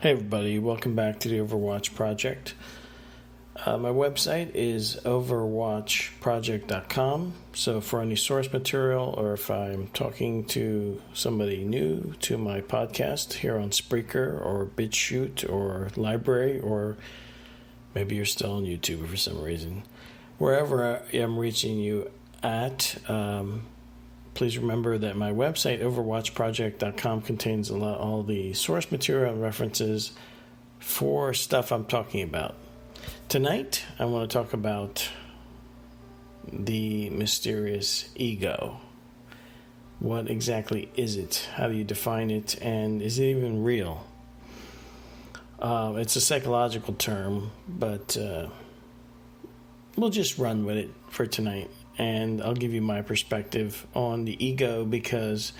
Hey everybody, welcome back to the Overwatch Project. My website is overwatchproject.com, so for any source material or if I'm talking to somebody new to my podcast here on Spreaker or BitChute or Library, or maybe you're still on YouTube for some reason, wherever I'm reaching you at, please remember that my website, overwatchproject.com, contains all the source material and references for stuff I'm talking about. Tonight, I want to talk about the mysterious ego. What exactly is it? How do you define it? And is it even real? It's a psychological term, but we'll just run with it for tonight. And I'll give you my perspective on the ego, because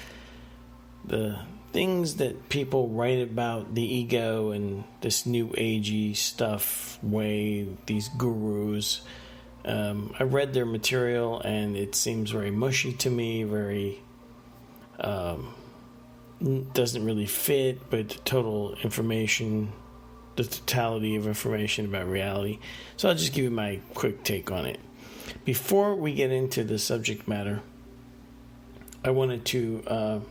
the things that people write about the ego and this new agey stuff way, these gurus, I read their material and it seems very mushy to me, very doesn't really fit, but total information, the totality of information about reality. So I'll just give you my quick take on it. Before we get into the subject matter, I wanted to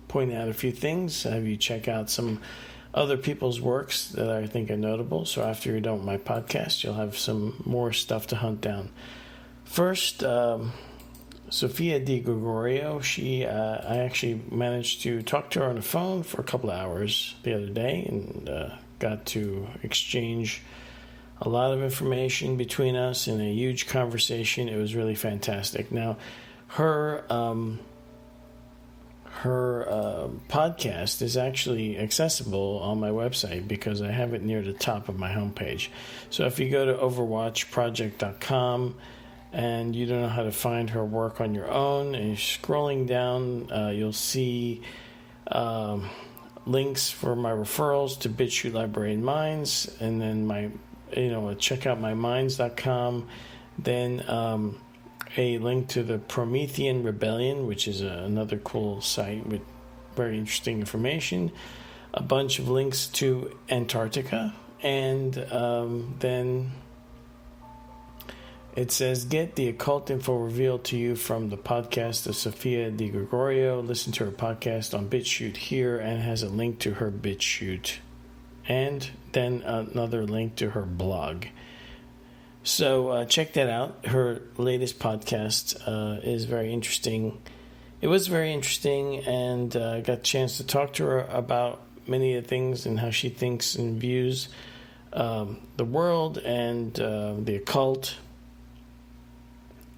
point out a few things, have you check out some other people's works that I think are notable. So after you're done with my podcast, you'll have some more stuff to hunt down. First, Sofia Di Gregorio, I actually managed to talk to her on the phone for a couple of hours the other day and got to exchange a lot of information between us in a huge conversation. It was really fantastic. Now, her podcast is actually accessible on my website because I have it near the top of my homepage. So if you go to overwatchproject.com and you don't know how to find her work on your own, and you're scrolling down, you'll see links for my referrals to BitChute, Library, and Minds, and then check out my minds.com, then a link to the Promethean Rebellion, which is another cool site with very interesting information, a bunch of links to Antarctica, and then it says, get the occult info revealed to you from the podcast of Sofia Di Gregorio. Listen to her podcast on BitChute here, and has a link to her BitChute, and then another link to her blog. So check that out. Her latest podcast is very interesting. It was very interesting, and I got a chance to talk to her about many of the things and how she thinks and views the world and the occult.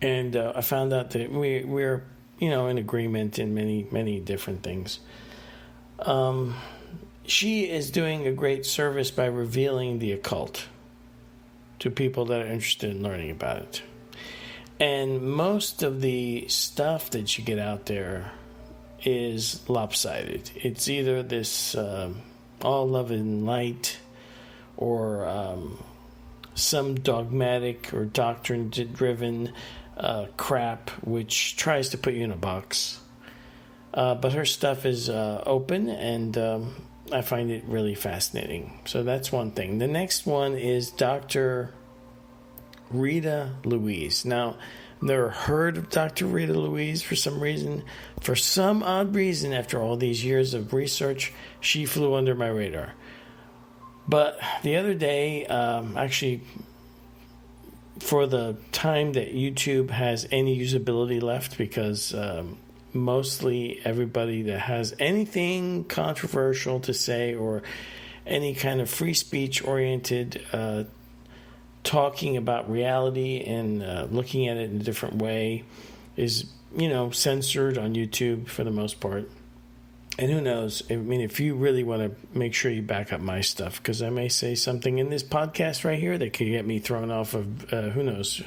And I found out that we're in agreement in many, many different things. She is doing a great service by revealing the occult to people that are interested in learning about it. And most of the stuff that you get out there is lopsided. It's either this all love and light, or some dogmatic or doctrine-driven crap which tries to put you in a box. But her stuff is open, and I find it really fascinating. So that's one thing. The next one is Dr. Rita Louise. Now, I've never heard of Dr. Rita Louise for some reason. For some odd reason, after all these years of research, she flew under my radar. But the other day, actually, for the time that YouTube has any usability left, because mostly everybody that has anything controversial to say or any kind of free speech oriented talking about reality and looking at it in a different way is censored on YouTube for the most part. And who knows? I mean, if you really want to make sure you back up my stuff, because I may say something in this podcast right here that could get me thrown off of, who knows,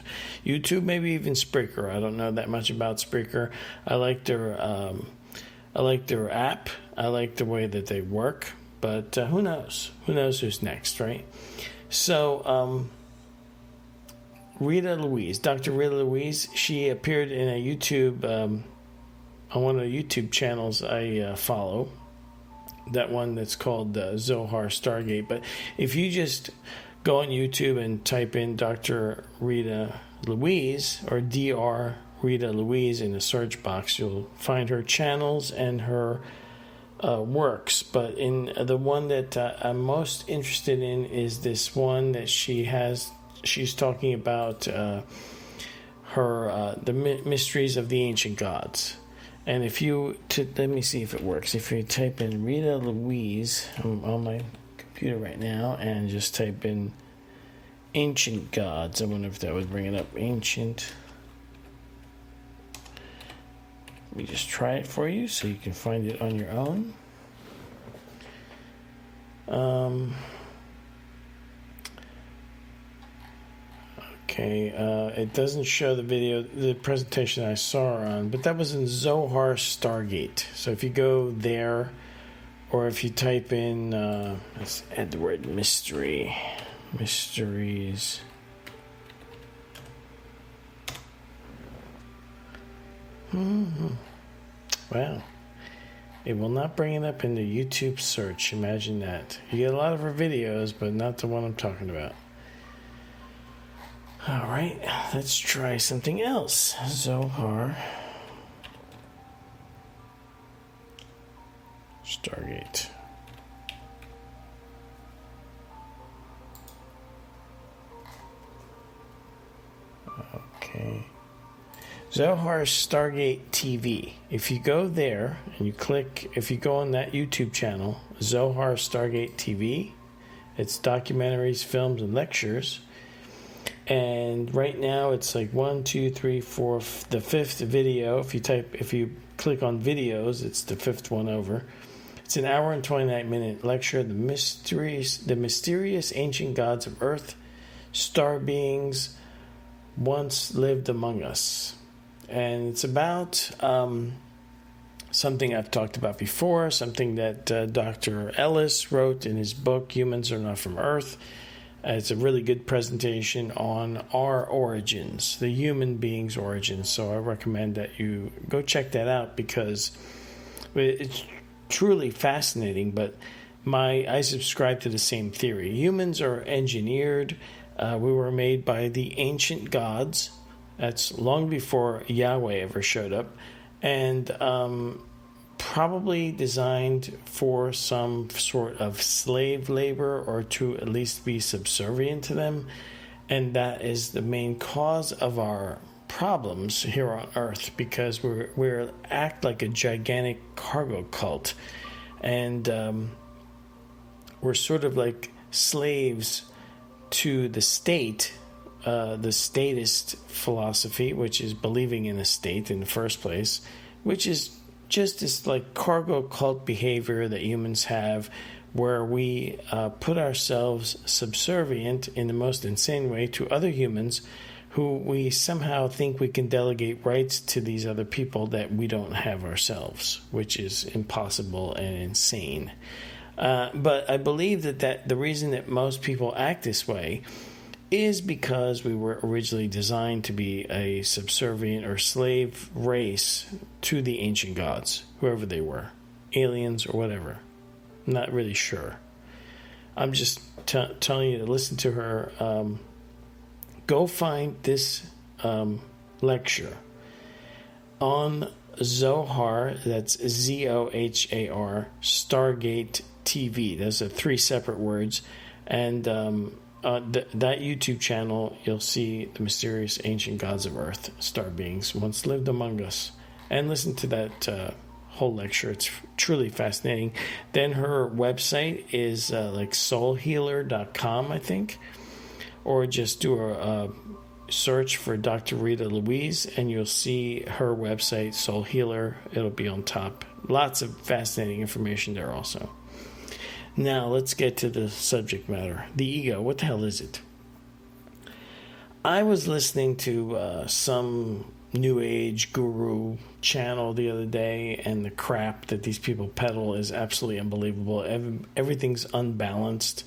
YouTube, maybe even Spreaker. I don't know that much about Spreaker. I like their app. I like the way that they work. But who knows? Who knows who's next, right? So, Rita Louise, Dr. Rita Louise, she appeared in a YouTube, on one of the YouTube channels I follow, that one that's called Zohar Stargate. But if you just go on YouTube and type in Dr. Rita Louise or Dr. Rita Louise in the search box, you'll find her channels and her works. But in the one that I'm most interested in is this one that she has. She's talking about the mysteries of the ancient gods. And if you let me see if it works. If you type in Rita Louise, I'm on my computer right now, and just type in ancient gods. I wonder if that would bring it up. Ancient. Let me just try it for you so you can find it on your own. Okay, it doesn't show the presentation I saw her on, but that was in Zohar Stargate. So if you go there, or if you type in, let's add the word mysteries. Wow. It will not bring it up in the YouTube search. Imagine that. You get a lot of her videos, but not the one I'm talking about. All right, let's try something else. Zohar Stargate. Okay. Zohar Stargate TV. If you go there and if you go on that YouTube channel, Zohar Stargate TV, it's documentaries, films, and lectures. And right now it's like 1, 2, 3, 4, the fifth video. If you click on videos, it's the fifth one over. It's an hour and 29-minute lecture, the mysterious ancient gods of Earth, star beings once lived among us. And it's about something I've talked about before, something that Dr. Ellis wrote in his book, Humans Are Not From Earth. It's a really good presentation on our origins, the human being's origins. So I recommend that you go check that out because it's truly fascinating. But I subscribe to the same theory. Humans are engineered. We were made by the ancient gods. That's long before Yahweh ever showed up. And probably designed for some sort of slave labor or to at least be subservient to them. And that is the main cause of our problems here on Earth, because we act like a gigantic cargo cult. And we're sort of like slaves to the state, the statist philosophy, which is believing in a state in the first place, which is just this like cargo cult behavior that humans have, where we put ourselves subservient in the most insane way to other humans who we somehow think we can delegate rights to these other people that we don't have ourselves, which is impossible and insane. But I believe that the reason that most people act this way is because we were originally designed to be a subservient or slave race to the ancient gods, whoever they were, aliens or whatever. I'm not really sure. I'm just telling you to listen to her. Go find this lecture on Zohar, that's Zohar, Stargate TV. Those are 3 separate words. And that YouTube channel, you'll see the mysterious ancient gods of Earth, star beings once lived among us. And listen to that whole lecture. It's truly fascinating. Then her website is like soulhealer.com, I think. Or just do a search for Dr. Rita Louise, and you'll see her website, Soul Healer. It'll be on top. Lots of fascinating information there also. Now, let's get to the subject matter. The ego. What the hell is it? I was listening to some New Age guru channel the other day, and the crap that these people peddle is absolutely unbelievable. Everything's unbalanced.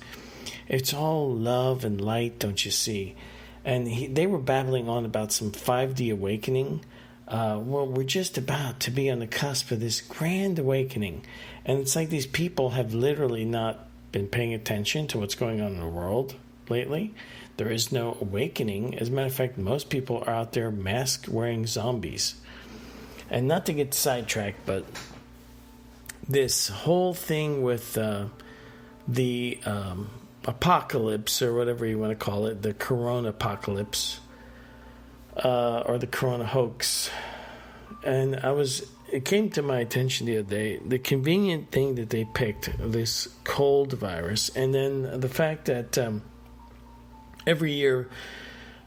It's all love and light, don't you see? And they were babbling on about some 5D awakening. Well, we're just about to be on the cusp of this grand awakening. And it's like these people have literally not been paying attention to what's going on in the world lately. There is no awakening. As a matter of fact, most people are out there mask-wearing zombies. And not to get sidetracked, but this whole thing with the apocalypse, or whatever you want to call it, the corona apocalypse, or the corona hoax. And it came to my attention the other day, the convenient thing that they picked, this cold virus, and then the fact that every year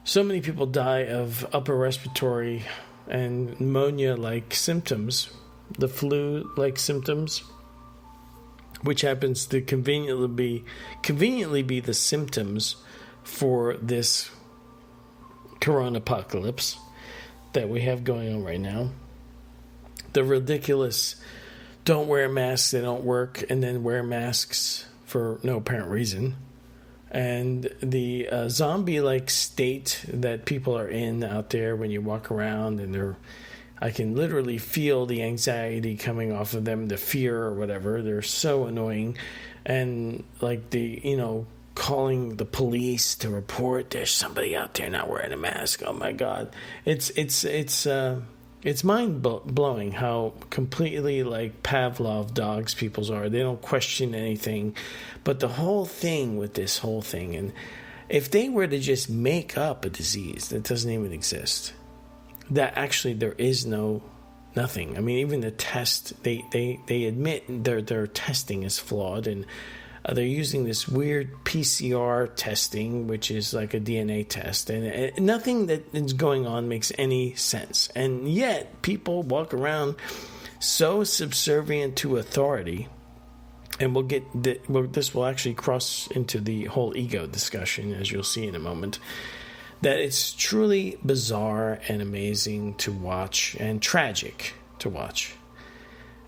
so many people die of upper respiratory and pneumonia-like symptoms, the flu-like symptoms, which happens to conveniently be the symptoms for this corona apocalypse that we have going on right now. The ridiculous don't wear masks, they don't work, and then wear masks for no apparent reason. And the zombie-like state that people are in out there when you walk around, and I can literally feel the anxiety coming off of them, the fear or whatever. They're so annoying. And like calling the police to report there's somebody out there not wearing a mask. Oh my God. It's mind-blowing how completely like Pavlov dogs people are. They don't question anything. But the whole thing with this whole thing, and if they were to just make up a disease that doesn't even exist, that actually there is nothing. I mean, even the test, they admit their testing is flawed, and they're using this weird PCR testing, which is like a DNA test, and nothing that is going on makes any sense. And yet, people walk around so subservient to authority, and this will actually cross into the whole ego discussion, as you'll see in a moment, that it's truly bizarre and amazing to watch, and tragic to watch.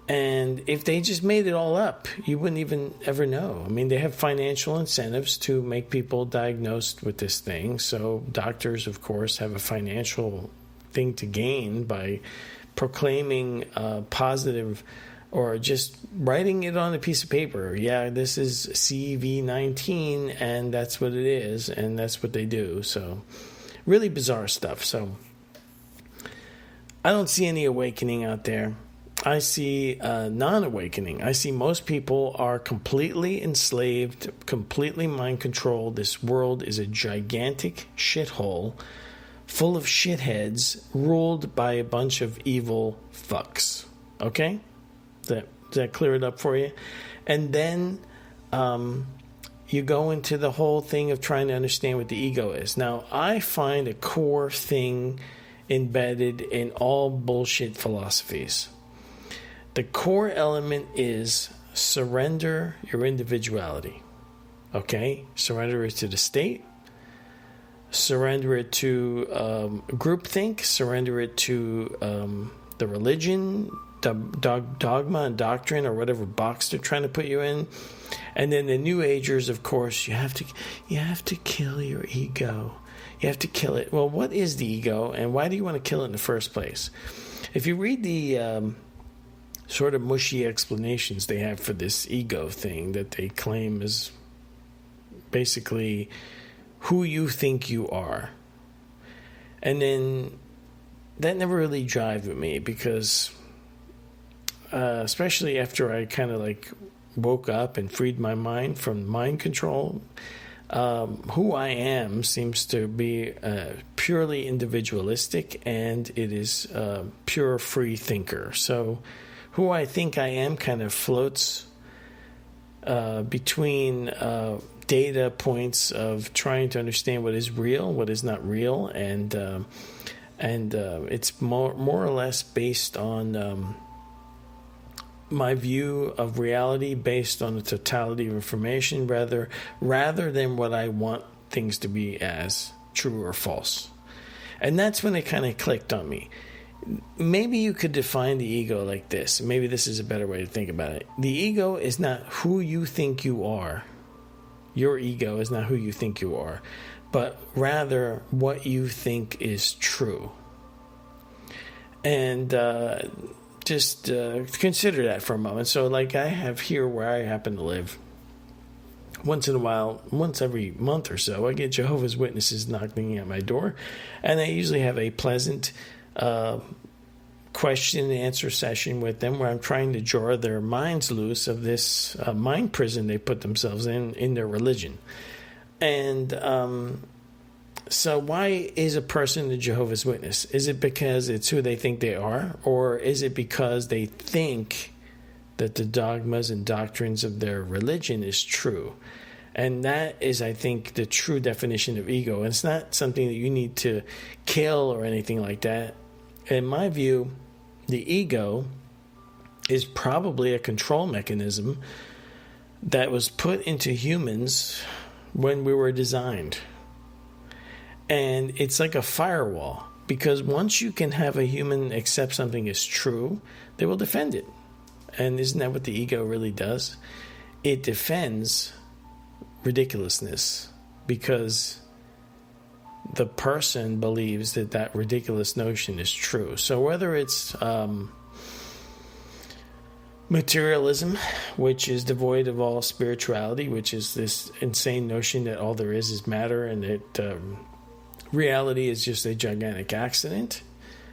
And if they just made it all up, you wouldn't even ever know. I mean, they have financial incentives to make people diagnosed with this thing. So doctors, of course, have a financial thing to gain by proclaiming positive, or just writing it on a piece of paper. Yeah, this is CV19, and that's what it is, and that's what they do. So really bizarre stuff. So I don't see any awakening out there. I see non-awakening. I see most people are completely enslaved, completely mind-controlled. This world is a gigantic shithole full of shitheads ruled by a bunch of evil fucks. Okay? Does that clear it up for you? And then you go into the whole thing of trying to understand what the ego is. Now, I find a core thing embedded in all bullshit philosophies. The core element is surrender your individuality. Okay? Surrender it to the state. Surrender it to groupthink. Surrender it to the religion, dogma and doctrine, or whatever box they're trying to put you in. And then the New Agers, of course, you have to kill your ego. You have to kill it. Well, what is the ego, and why do you want to kill it in the first place? If you read the sort of mushy explanations they have for this ego thing that they claim is basically who you think you are, and then that never really jived with me, because especially after I kind of like woke up and freed my mind from mind control, who I am seems to be purely individualistic, and it is pure free thinker. So who I think I am kind of floats between data points of trying to understand what is real, what is not real, and it's more or less based on my view of reality, based on the totality of information, rather than what I want things to be as true or false. And that's when it kind of clicked on me. Maybe you could define the ego like this. Maybe this is a better way to think about it. The ego is not who you think you are. Your ego is not who you think you are, but rather what you think is true. And just consider that for a moment. So, like I have here where I happen to live, once in a while, once every month or so, I get Jehovah's Witnesses knocking at my door, and I usually have a pleasant question and answer session with them where I'm trying to draw their minds loose of this mind prison they put themselves in their religion. And so why is a person a Jehovah's Witness? Is it because it's who they think they are, or is it because they think that the dogmas and doctrines of their religion is true? And that is, I think, the true definition of ego. And it's not something that you need to kill or anything like that. In my view, the ego is probably a control mechanism that was put into humans when we were designed. And it's like a firewall, because once you can have a human accept something as true, they will defend it. And isn't that what the ego really does? It defends ridiculousness because the person believes that that ridiculous notion is true. So whether it's materialism, which is devoid of all spirituality, which is this insane notion that all there is matter and that reality is just a gigantic accident,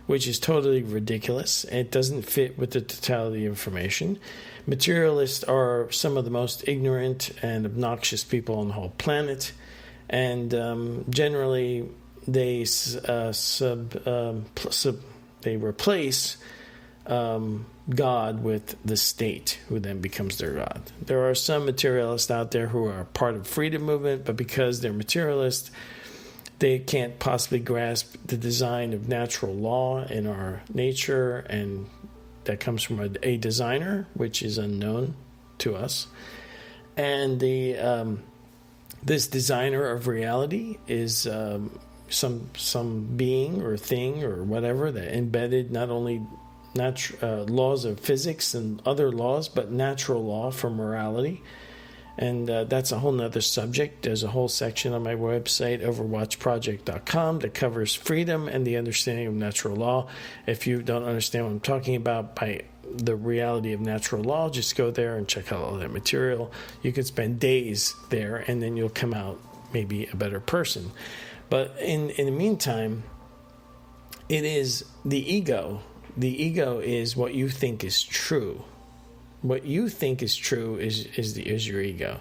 which is totally ridiculous. It doesn't fit with the totality of information. Materialists are some of the most ignorant and obnoxious people on the whole planet, and generally they they replace God with the state, who then becomes their God. There are some materialists out there who are part of the freedom movement, but because they're materialists, they can't possibly grasp the design of natural law in our nature, and that comes from a designer, which is unknown to us. And this designer of reality is some being or thing or whatever that embedded not only laws of physics and other laws, but natural law for morality. And that's a whole nother subject. There's a whole section on my website, overwatchproject.com, that covers freedom and the understanding of natural law. If you don't understand what I'm talking about by the reality of natural law, just go there and check out all that material. You could spend days there, and then you'll come out maybe a better person. But in the meantime, it is the ego. The ego is what you think is true. What you think is true is your ego.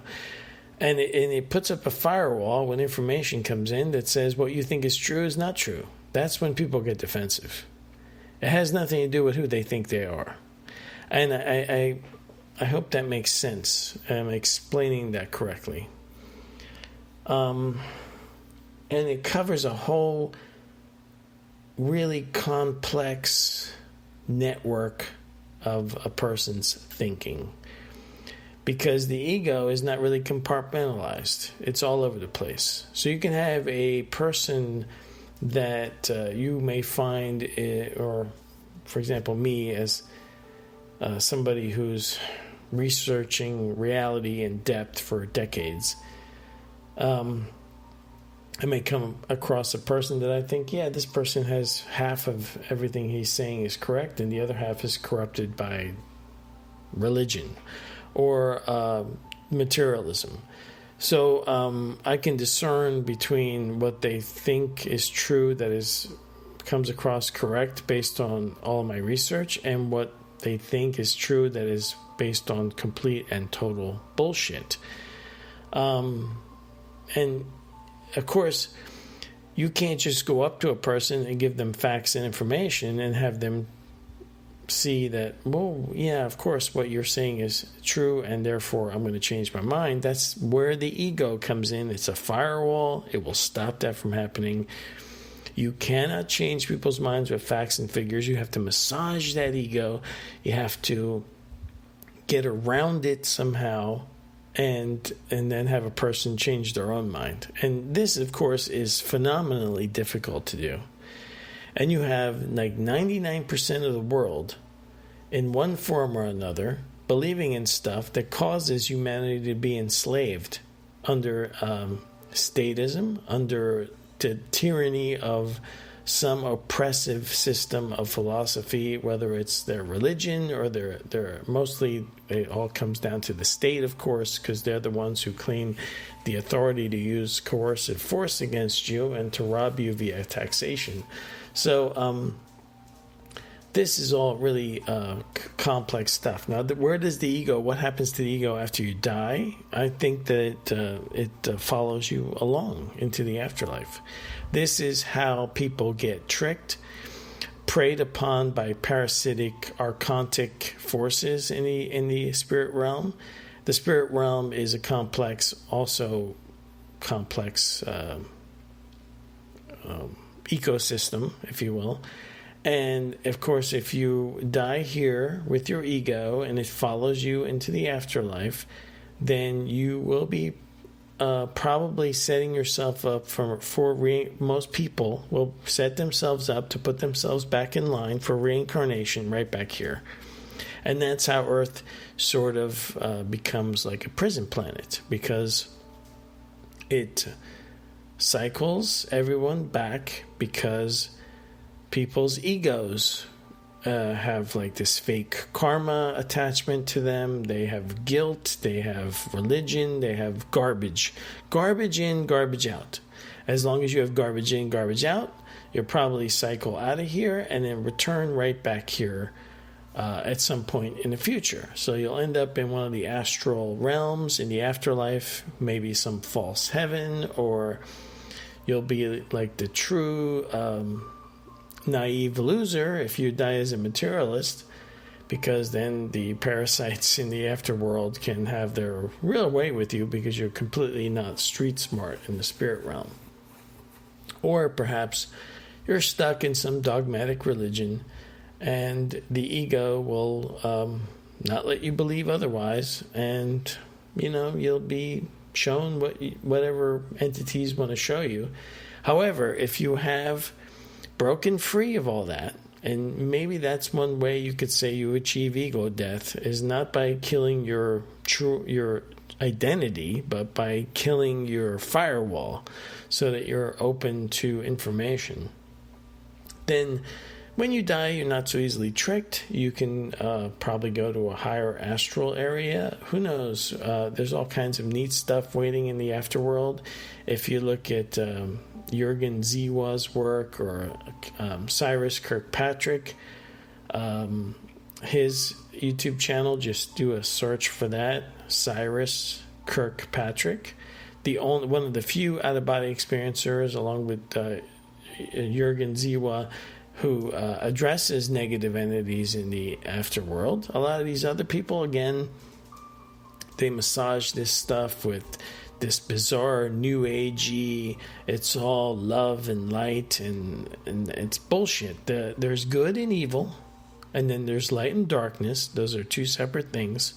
And it puts up a firewall when information comes in that says what you think is true is not true. That's when people get defensive. It has nothing to do with who they think they are. And I hope that makes sense. I'm explaining that correctly. And it covers a whole really complex network of a person's thinking, because the ego is not really compartmentalized. It's all over the place. So you can have a person that you may find, or for example, me as somebody who's researching reality in depth for decades. I may come across a person that I think, yeah, this person has half of everything he's saying is correct, and the other half is corrupted by religion or materialism. So I can discern between what they think is true, that comes across correct based on all my research, and what they think is true that is based on complete and total bullshit. And of course, you can't just go up to a person and give them facts and information and have them see that, well, yeah, of course, what you're saying is true, and therefore I'm going to change my mind. That's where the ego comes in. It's a firewall. It will stop that from happening. You cannot change people's minds with facts and figures. You have to massage that ego. You have to get around it somehow, and then have a person change their own mind. And this, of course, is phenomenally difficult to do. And you have like 99% of the world in one form or another believing in stuff that causes humanity to be enslaved under statism, under the tyranny of some oppressive system of philosophy, whether it's their religion or their mostly, it all comes down to the state, of course, because they're the ones who claim the authority to use coercive force against you and to rob you via taxation. So this is all really complex stuff. Now, where does the ego, what happens to the ego after you die? I think that it follows you along into the afterlife. This is how people get tricked, preyed upon by parasitic, archontic forces in the spirit realm. The spirit realm is a complex ecosystem, if you will. And, of course, if you die here with your ego and it follows you into the afterlife, then you will be probably setting yourself up most people will set themselves up to put themselves back in line for reincarnation right back here. And that's how Earth sort of becomes like a prison planet, because it cycles everyone back because people's egos have like this fake karma attachment to them. They have guilt, they have religion, they have garbage. Garbage in, garbage out. As long as you have garbage in, garbage out, you'll probably cycle out of here and then return right back here at some point in the future. So you'll end up in one of the astral realms in the afterlife, maybe some false heaven, or you'll be like the true naive loser if you die as a materialist, because then the parasites in the afterworld can have their real way with you because you're completely not street smart in the spirit realm. Or perhaps you're stuck in some dogmatic religion and the ego will not let you believe otherwise, and you'll be shown whatever entities want to show you. However, if you have broken free of all that, and maybe that's one way you could say you achieve ego death, is not by killing your identity, but by killing your firewall so that you're open to information. Then when you die, you're not so easily tricked. You can probably go to a higher astral area. Who knows? There's all kinds of neat stuff waiting in the afterworld. If you look at Jürgen Ziwa's work, or Cyrus Kirkpatrick, his YouTube channel, just do a search for that, Cyrus Kirkpatrick. One of the few out-of-body experiencers, along with Jürgen Ziwa, who addresses negative entities in the afterworld. A lot of these other people, again, they massage this stuff with this bizarre new agey, it's all love and light, and it's bullshit. There's good and evil, and then there's light and darkness. Those are two separate things.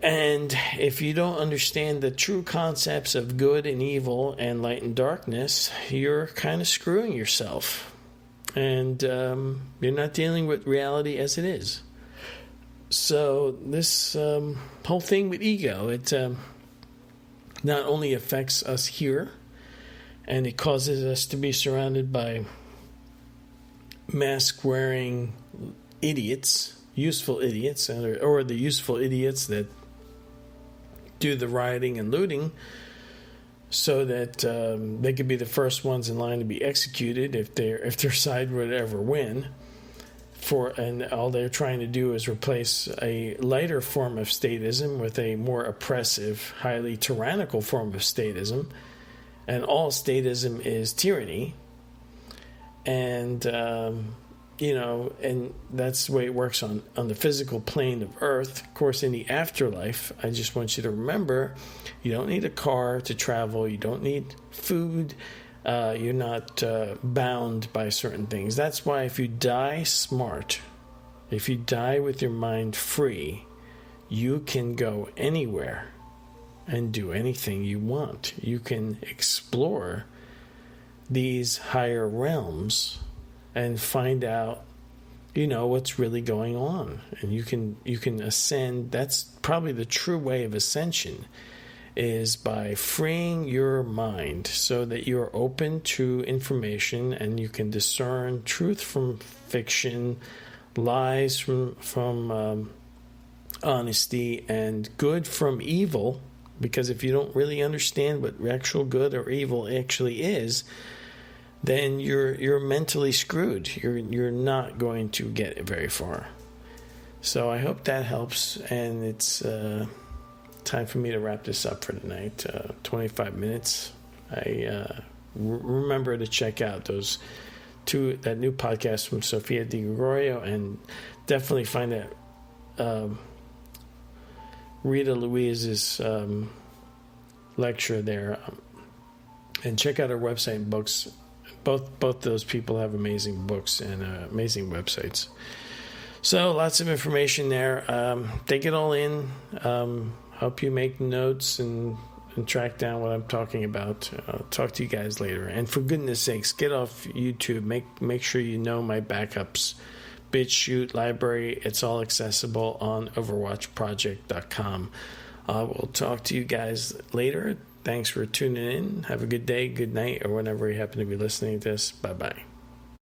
And if you don't understand the true concepts of good and evil and light and darkness, you're kind of screwing yourself. And you're not dealing with reality as it is. So this whole thing with ego, it not only affects us here, and it causes us to be surrounded by mask-wearing idiots, useful idiots, or the useful idiots that do the rioting and looting, so that they could be the first ones in line to be executed if their side would ever win. And all they're trying to do is replace a lighter form of statism with a more oppressive, highly tyrannical form of statism. And all statism is tyranny. And, and that's the way it works on the physical plane of Earth. Of course, in the afterlife, I just want you to remember, you don't need a car to travel. You don't need food. You're not bound by certain things. That's why if you die smart, if you die with your mind free, you can go anywhere and do anything you want. You can explore these higher realms and find out, what's really going on. And you can ascend. That's probably the true way of ascension, is by freeing your mind so that you're open to information and you can discern truth from fiction, lies from honesty, and good from evil. Because if you don't really understand what actual good or evil actually is, then you're mentally screwed. You're not going to get very far. So I hope that helps, and it's time for me to wrap this up for tonight. 25 minutes. Remember to check out that new podcast from Sofia Di Gregorio, and definitely find that Rita Louise's lecture there, and check out her website and books. Both those people have amazing books and amazing websites. So lots of information there. Take it all in. Help you make notes and track down what I'm talking about. I'll talk to you guys later. And for goodness sakes, get off YouTube. Make sure you know my backups. BitChute library. It's all accessible on overwatchproject.com. I will talk to you guys later. Thanks for tuning in. Have a good day, good night, or whenever you happen to be listening to this. Bye-bye.